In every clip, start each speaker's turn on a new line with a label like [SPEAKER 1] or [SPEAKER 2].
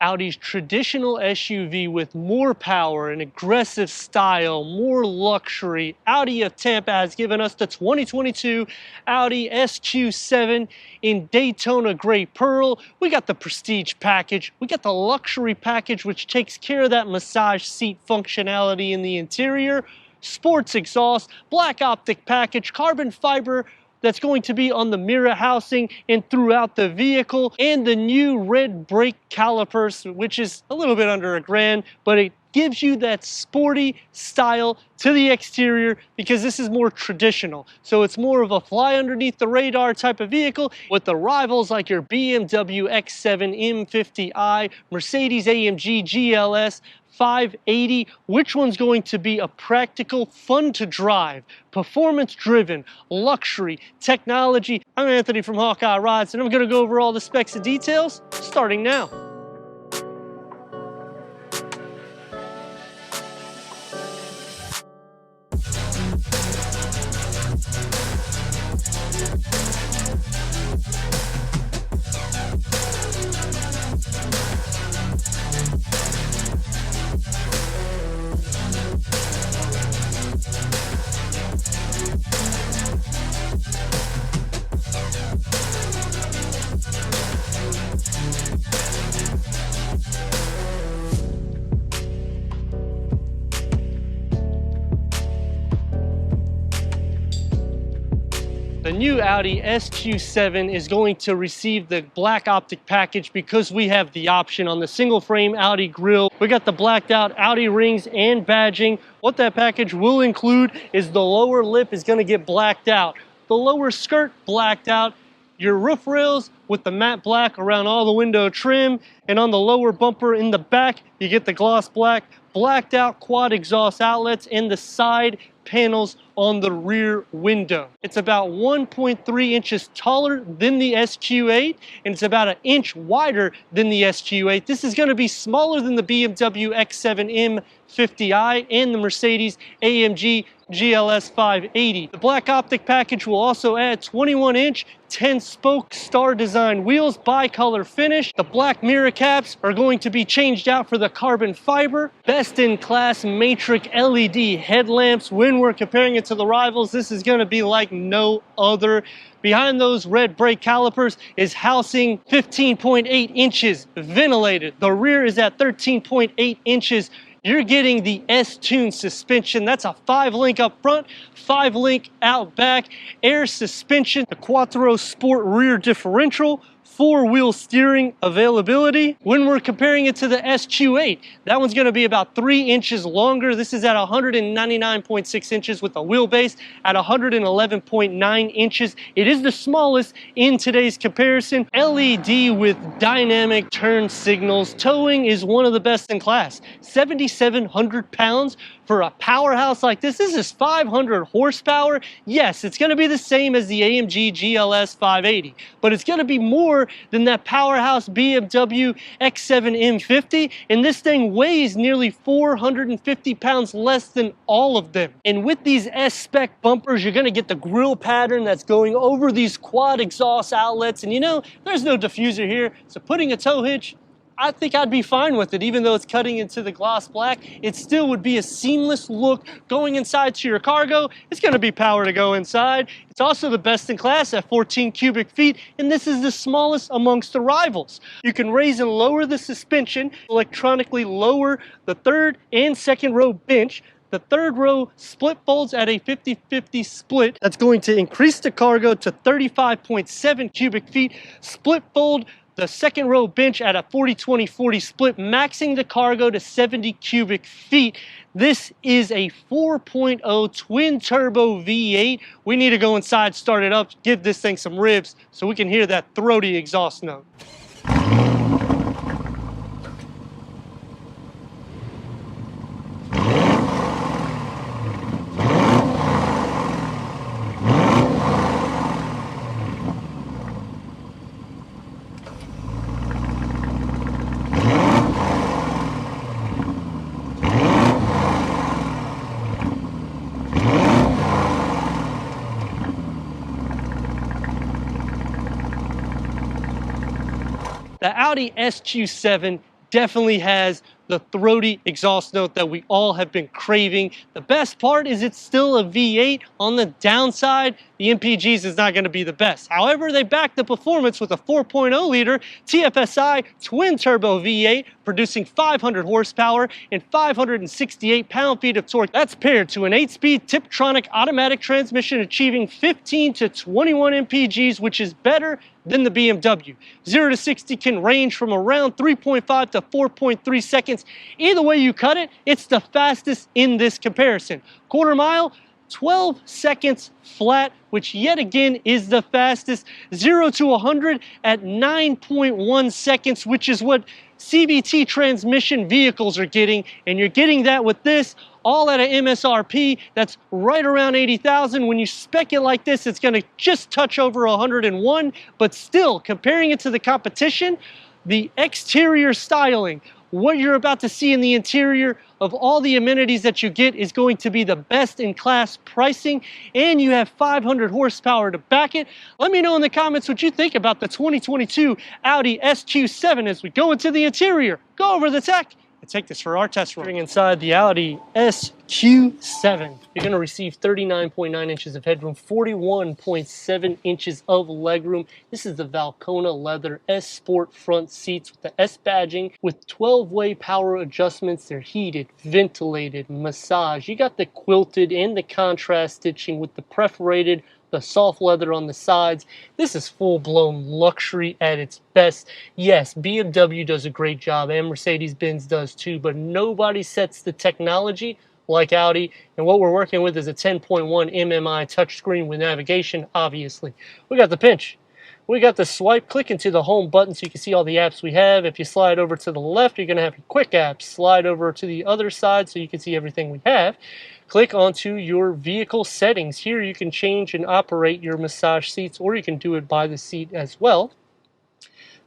[SPEAKER 1] Audi's traditional SUV with more power and aggressive style, more luxury. Audi of Tampa has given us the 2022 Audi SQ7 in Daytona Gray Pearl. We got the Prestige package. We got the luxury package, which takes care of that massage seat functionality in the interior. Sports exhaust, black optic package, carbon fiber that's going to be on the mirror housing and throughout the vehicle, and the new red brake calipers, which is a little bit under $1,000, but it gives you that sporty style to the exterior because this is more traditional. So it's more of a fly underneath the radar type of vehicle with the rivals like your BMW X7 M50i, Mercedes-AMG GLS 580. Which one's going to be a practical, fun to drive, performance driven, luxury, technology? I'm Anthony from Hawkeye Rides, and I'm going to go over all the specs and details starting now. The new Audi SQ7 is going to receive the black optic package because we have the option on the single frame Audi grille. We got the blacked out Audi rings and badging. What that package will include is the lower lip is going to get blacked out, the lower skirt blacked out, your roof rails with the matte black around all the window trim, and on the lower bumper in the back you get the gloss black, blacked out quad exhaust outlets, and the side panels on the rear window. It's about 1.3 inches taller than the SQ8, and it's about 1 inch wider than the SQ8. This is going to be smaller than the BMW X7 M50i and the Mercedes-AMG GLS 580. The black optic package will also add 21-inch 10-spoke star design wheels, bi-color finish. The black mirror caps are going to be changed out for the carbon fiber. Best-in-class matrix LED headlamps. When we're comparing it to the rivals, this is going to be like no other. Behind those red brake calipers is housing 15.8 inches ventilated. The rear is at 13.8 inches. You're getting the S-Tune suspension. That's a 5-link up front, 5-link out back, air suspension, the Quattro Sport rear differential, 4-wheel steering availability. When we're comparing it to the SQ8, that one's going to be about 3 inches longer. This is at 199.6 inches with a wheelbase at 111.9 inches. It is the smallest in today's comparison. LED with dynamic turn signals. Towing is one of the best in class. 7,700 pounds for a powerhouse like this. This is 500 horsepower. Yes, it's going to be the same as the AMG GLS 580, but it's going to be more than that powerhouse BMW X7 M50, and this thing weighs nearly 450 pounds less than all of them. And with these S-spec bumpers, you're going to get the grille pattern that's going over these quad exhaust outlets, and you know, there's no diffuser here, so putting a tow hitch, I think I'd be fine with it. Even though it's cutting into the gloss black, it still would be a seamless look going inside to your cargo. It's going to be power to go inside. It's also the best in class at 14 cubic feet, and this is the smallest amongst the rivals. You can raise and lower the suspension, electronically lower the third and second row bench. The third row split folds at a 50-50 split. That's going to increase the cargo to 35.7 cubic feet. Split fold the second row bench at a 40-20-40 split, maxing the cargo to 70 cubic feet. This is a 4.0 twin turbo V8. We need to go inside, start it up, give this thing some ribs so we can hear that throaty exhaust note. The Audi SQ7 definitely has the throaty exhaust note that we all have been craving. The best part is it's still a V8. On the downside, the MPGs is not going to be the best. However, they back the performance with a 4.0 liter TFSI twin turbo V8 producing 500 horsepower and 568 pound-feet of torque. That's paired to an 8-speed Tiptronic automatic transmission achieving 15 to 21 MPGs, which is better than the BMW. 0 to 60 can range from around 3.5 to 4.3 seconds. Either way you cut it, it's the fastest in this comparison. Quarter mile, 12 seconds flat, which yet again is the fastest. 0 to 100 at 9.1 seconds, which is what CVT transmission vehicles are getting, and you're getting that with this, all at an MSRP that's right around 80,000. When you spec it like this, it's gonna just touch over 101, but still, comparing it to the competition, the exterior styling, what you're about to see in the interior of all the amenities that you get is going to be the best in class pricing, and you have 500 horsepower to back it. Let me know in the comments what you think about the 2022 Audi SQ7 as we go into the interior, go over the tech, and take this for our test run. Inside the Audi SQ7, you're going to receive 39.9 inches of headroom, 41.7 inches of legroom. This is the Valcona leather S Sport front seats with the S badging with 12-way power adjustments. They're heated, ventilated, massage. You got the quilted and the contrast stitching with the perforated, the soft leather on the sides. This is full-blown luxury at its best. Yes, BMW does a great job and Mercedes-Benz does too, but nobody sets the technology like Audi. And what we're working with is a 10.1 MMI touchscreen with navigation, obviously. We got the pinch. We got the swipe. Click into the home button so you can see all the apps we have. If you slide over to the left, you're going to have your quick apps. Slide over to the other side so you can see everything we have. Click onto your vehicle settings. Here you can change and operate your massage seats, or you can do it by the seat as well.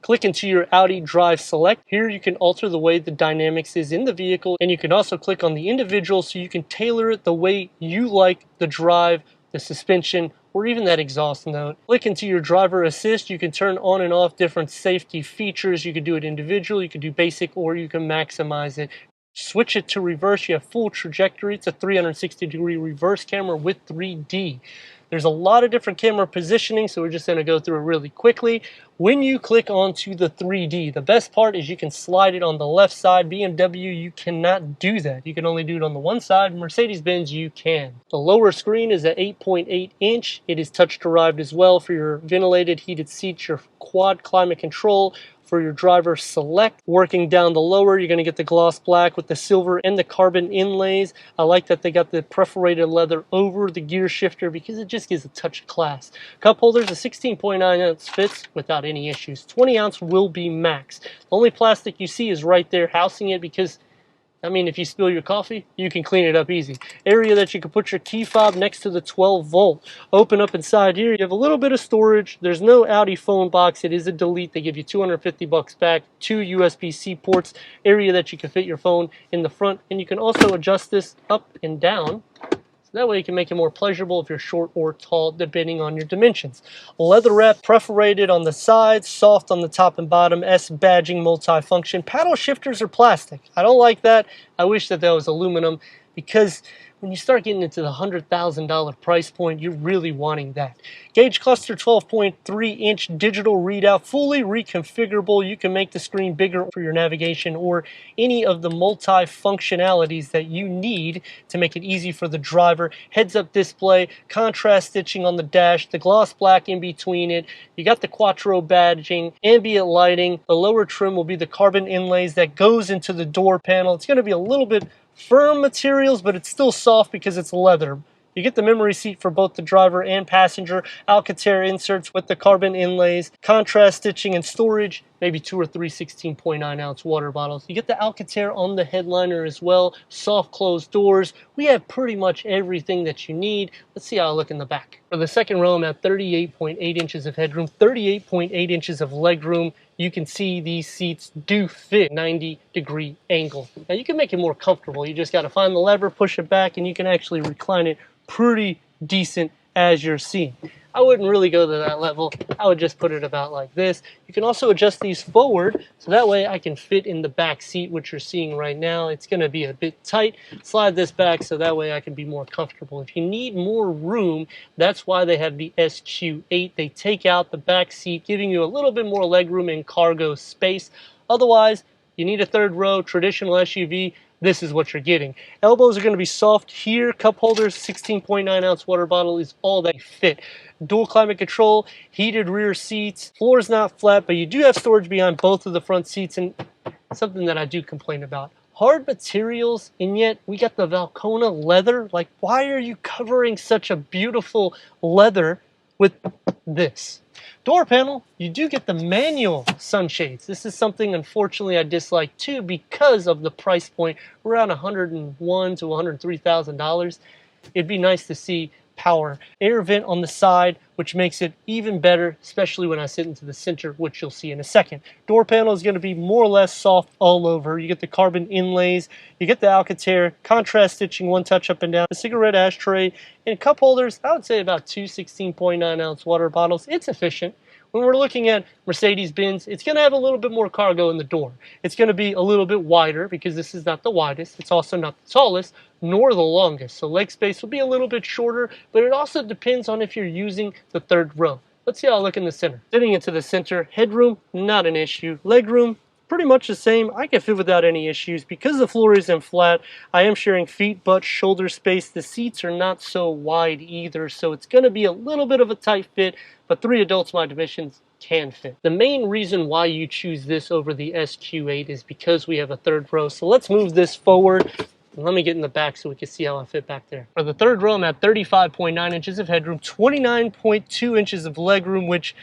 [SPEAKER 1] Click into your Audi Drive Select. Here you can alter the way the dynamics is in the vehicle, and you can also click on the individual so you can tailor it the way you like the drive, the suspension, or even that exhaust note. Click into your driver assist. You can turn on and off different safety features. You can do it individual, you can do basic, or you can maximize it. Switch it to reverse. You have full trajectory. It's a 360-degree reverse camera with 3D. There's a lot of different camera positioning, so we're just going to go through it really quickly. When you click onto the 3D, the best part is you can slide it on the left side. BMW, you cannot do that. You can only do it on the one side. Mercedes-Benz, you can. The lower screen is at 8.8 inch. It is touch derived as well for your ventilated heated seats, your quad climate control, for your driver select. Working down the lower, you're going to get the gloss black with the silver and the carbon inlays. I like that they got the perforated leather over the gear shifter because it just gives a touch of class. Cup holders, a 16.9 ounce fits without any issues. 20 ounce will be max. The only plastic you see is right there housing it because, I mean, if you spill your coffee, you can clean it up easy. Area that you can put your key fob next to the 12 volt. Open up inside here. You have a little bit of storage. There's no Audi phone box. It is a delete. They give you 250 bucks back. 2 USB-C ports. Area that you can fit your phone in the front. And you can also adjust this up and down. That way you can make it more pleasurable if you're short or tall, depending on your dimensions. Leather wrap, perforated on the sides, soft on the top and bottom, S badging multifunction. Paddle shifters are plastic. I don't like that. I wish that was aluminum because when you start getting into the $100,000 price point, you're really wanting that. Gauge cluster, 12.3 inch digital readout, fully reconfigurable. You can make the screen bigger for your navigation or any of the multi-functionalities that you need to make it easy for the driver. Heads-up display, contrast stitching on the dash, the gloss black in between it. You got the Quattro badging, ambient lighting. The lower trim will be the carbon inlays that goes into the door panel. It's going to be a little bit firm materials, but it's still soft because it's leather. You get the memory seat for both the driver and passenger, Alcantara inserts with the carbon inlays, contrast stitching and storage, maybe 2 or 3 16.9 ounce water bottles. You get the Alcantara on the headliner as well, soft closed doors. We have pretty much everything that you need. Let's see how I look in the back. For the second row, I'm at 38.8 inches of headroom, 38.8 inches of legroom. You can see these seats do fit 90-degree angle. Now you can make it more comfortable. You just got to find the lever, push it back, and you can actually recline it pretty decent as you're seeing. I wouldn't really go to that level. I would just put it about like this. You can also adjust these forward, so that way I can fit in the back seat, which you're seeing right now. It's gonna be a bit tight. Slide this back so that way I can be more comfortable. If you need more room, that's why they have the SQ8. They take out the back seat, giving you a little bit more legroom and cargo space. Otherwise, you need a third row, traditional SUV, this is what you're getting. Elbows are going to be soft here. Cup holders, 16.9 ounce water bottle is all they fit. Dual climate control, heated rear seats. Floor is not flat, but you do have storage behind both of the front seats, and something that I do complain about. Hard materials, and yet we got the Valcona leather. Like, why are you covering such a beautiful leather with this? Door panel, you do get the manual sunshades. This is something, unfortunately, I dislike too because of the price point, around $101,000 to $103,000. It'd be nice to see power air vent on the side, which makes it even better, especially when I sit into the center, which you'll see in a second. Door panel is going to be more or less soft all over. You get the carbon inlays, you get the Alcantara, contrast stitching, one touch up and down, a cigarette ashtray, and cup holders. I would say about two 16.9 ounce water bottles. It's efficient. When we're looking at Mercedes-Benz, it's going to have a little bit more cargo in the door. It's going to be a little bit wider because this is not the widest. It's also not the tallest nor the longest. So leg space will be a little bit shorter, but it also depends on if you're using the third row. Let's see how I look in the center. Sitting into the center, headroom, not an issue. Legroom, pretty much the same. I can fit without any issues. Because the floor isn't flat, I am sharing feet, butt, shoulder space. The seats are not so wide either, so it's going to be a little bit of a tight fit, but 3 adults my dimensions can fit. The main reason why you choose this over the SQ8 is because we have a third row. So let's move this forward. Let me get in the back so we can see how I fit back there. For the third row, I'm at 35.9 inches of headroom, 29.2 inches of legroom, which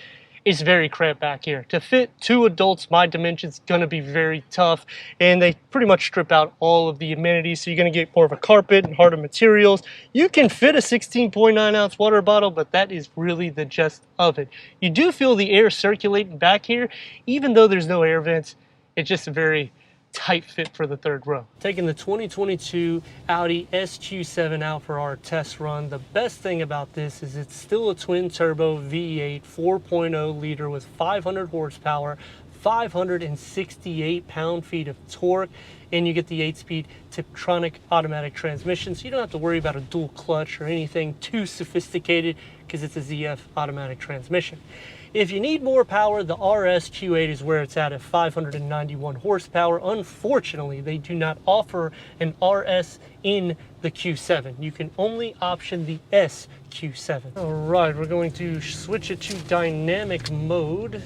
[SPEAKER 1] is very cramped back here. To fit 2 adults my dimensions is going to be very tough, and they pretty much strip out all of the amenities, so you're going to get more of a carpet and harder materials. You can fit a 16.9 ounce water bottle, but that is really the gist of it. You do feel the air circulating back here, even though there's no air vents. It's just a very tight fit for the third row. Taking the 2022 Audi SQ7 out for our test run. The best thing about this is it's still a twin turbo V8 4.0 liter with 500 horsepower, 568 pound-feet of torque, and you get the 8-speed Tiptronic automatic transmission, so you don't have to worry about a dual clutch or anything too sophisticated because it's a ZF automatic transmission. If you need more power, the RS Q8 is where it's at 591 horsepower. Unfortunately, they do not offer an RS in the Q7. You can only option the SQ7. All right, we're going to switch it to dynamic mode,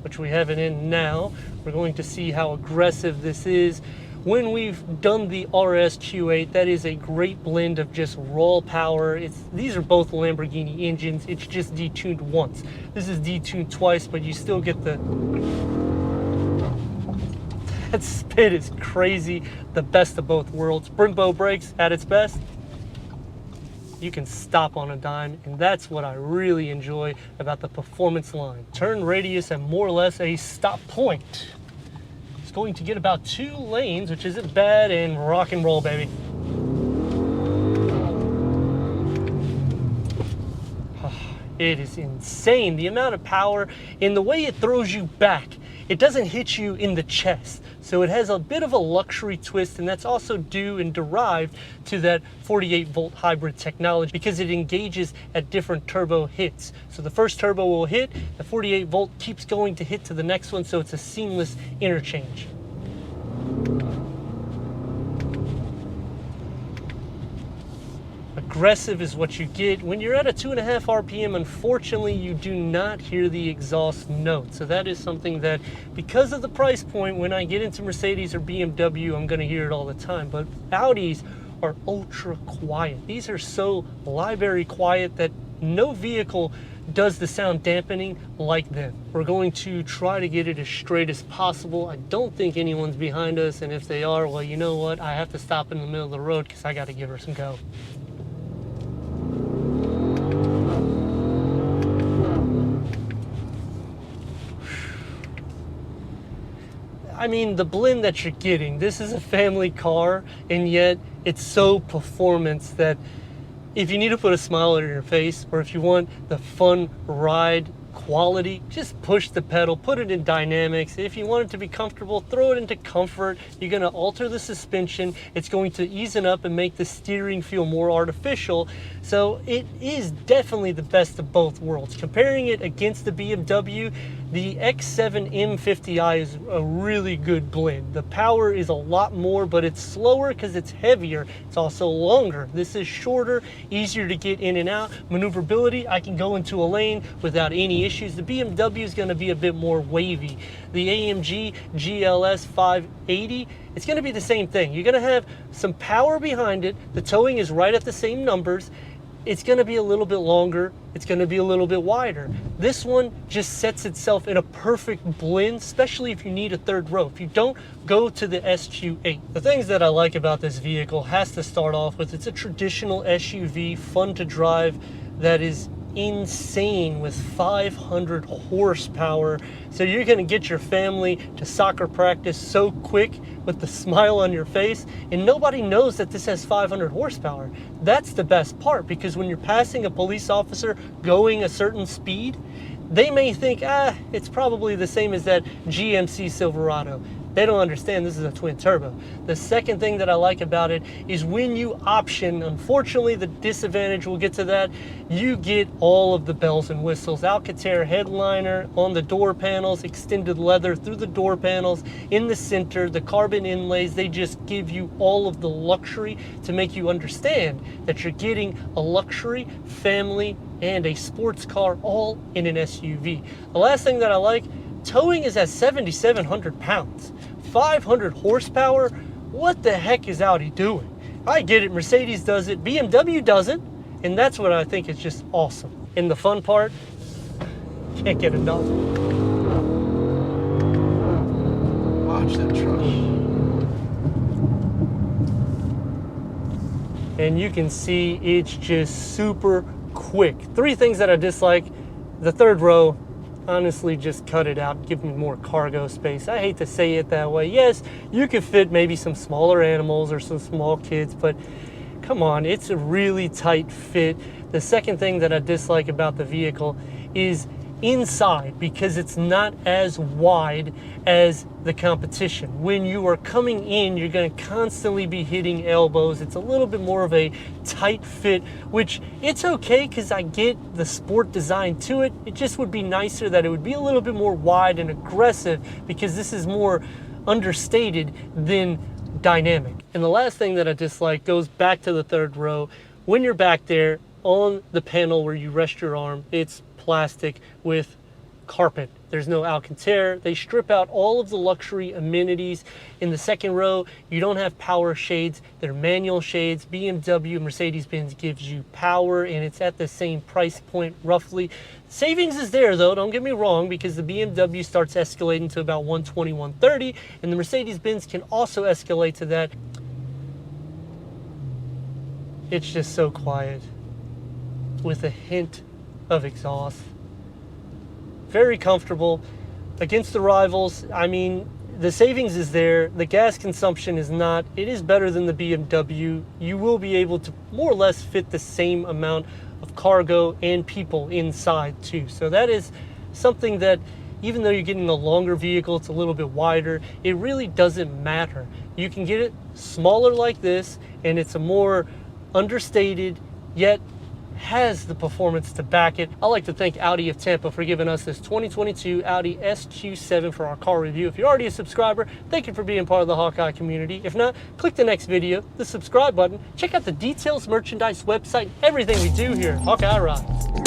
[SPEAKER 1] which we have it in now. We're going to see how aggressive this is. When we've done the RS Q8, that is a great blend of just raw power. These are both Lamborghini engines. It's just detuned once. This is detuned twice, but you still get the... That spit is crazy. The best of both worlds. Brembo brakes at its best. You can stop on a dime, and that's what I really enjoy about the performance line. Turn radius at more or less a stop point. Going to get about 2 lanes, which isn't bad, and rock and roll, baby. It is insane, the amount of power and the way it throws you back. It doesn't hit you in the chest, so it has a bit of a luxury twist, and that's also due and derived to that 48-volt hybrid technology because it engages at different turbo hits. So the first turbo will hit, the 48-volt keeps going to hit to the next one, so it's a seamless interchange. Aggressive is what you get. When you're at a 2.5 RPM, unfortunately, you do not hear the exhaust note. So that is something that, because of the price point, when I get into Mercedes or BMW, I'm going to hear it all the time. But Audis are ultra quiet. These are so library quiet that no vehicle does the sound dampening like them. We're going to try to get it as straight as possible. I don't think anyone's behind us, and if they are, well, you know what? I have to stop in the middle of the road because I got to give her some go. I mean, the blend that you're getting, this is a family car, and yet it's so performance that If you need to put a smile on your face, or if you want the fun ride quality, just push the pedal, put it in dynamics. If you want it to be comfortable, throw it into comfort. You're going to alter the suspension. It's going to ease it up and make the steering feel more artificial. So it is definitely the best of both worlds. Comparing it against the BMW, the X7 M50i is a really good blend. The power is a lot more, but it's slower because it's heavier. It's also longer. This is shorter, easier to get in and out. Maneuverability, I can go into a lane without any issues. The BMW is going to be a bit more wavy. The AMG GLS 580, it's going to be the same thing. You're going to have some power behind it. The towing is right at the same numbers. It's going to be a little bit longer. It's going to be a little bit wider. This one just sets itself in a perfect blend, especially if you need a third row. If you don't, go to the SQ8. The things that I like about this vehicle has to start off with, it's a traditional SUV, fun to drive, that is insane with 500 horsepower. So you're going to get your family to soccer practice so quick with the smile on your face, and nobody knows that this has 500 horsepower. That's the best part, because when you're passing a police officer going a certain speed, they may think, it's probably the same as that GMC Silverado. They don't understand this is a twin turbo. The second thing that I like about it is when you option, unfortunately the disadvantage, we'll get to that, you get all of the bells and whistles. Alcantara headliner on the door panels, extended leather through the door panels, in the center, the carbon inlays, they just give you all of the luxury to make you understand that you're getting a luxury, family, and a sports car all in an SUV. The last thing that I like, towing is at 7,700 pounds. 500 horsepower? What the heck is Audi doing? I get it, Mercedes does it, BMW doesn't, and that's what I think is just awesome. And the fun part, can't get enough.
[SPEAKER 2] Watch that truck.
[SPEAKER 1] And you can see it's just super quick. Three things that I dislike. The third row, honestly, just cut it out, give me more cargo space. I hate to say it that way. Yes, you could fit maybe some smaller animals or some small kids, but come on, it's a really tight fit. The second thing that I dislike about the vehicle is inside, because it's not as wide as the competition. When you are coming in, you're going to constantly be hitting elbows. It's a little bit more of a tight fit, which it's okay because I get the sport design to it. It just would be nicer that it would be a little bit more wide and aggressive, because this is more understated than dynamic. And the last thing that I dislike goes back to the third row. When you're back there on the panel where you rest your arm, it's plastic with carpet. There's no Alcantara. They strip out all of the luxury amenities. In the second row, you don't have power shades. They're manual shades. BMW, Mercedes-Benz gives you power, and it's at the same price point roughly. Savings is there though, don't get me wrong, because the BMW starts escalating to about 120, 130, and the Mercedes-Benz can also escalate to that. It's just so quiet with a hint of exhaust. Very comfortable against the rivals. I mean, the savings is there, the gas consumption is not. It is better than the BMW. You will be able to more or less fit the same amount of cargo and people inside too. So that is something that, even though you're getting a longer vehicle, it's a little bit wider, it really doesn't matter. You can get it smaller like this, and it's a more understated, yet has the performance to back it. I'd like to thank Audi of Tampa for giving us this 2022 Audi SQ7 for our car review. If you're already a subscriber, thank you for being part of the Hawkeye community. If not, click the next video, the subscribe button, check out the details, merchandise, website, everything we do here at Hawkeye Rides.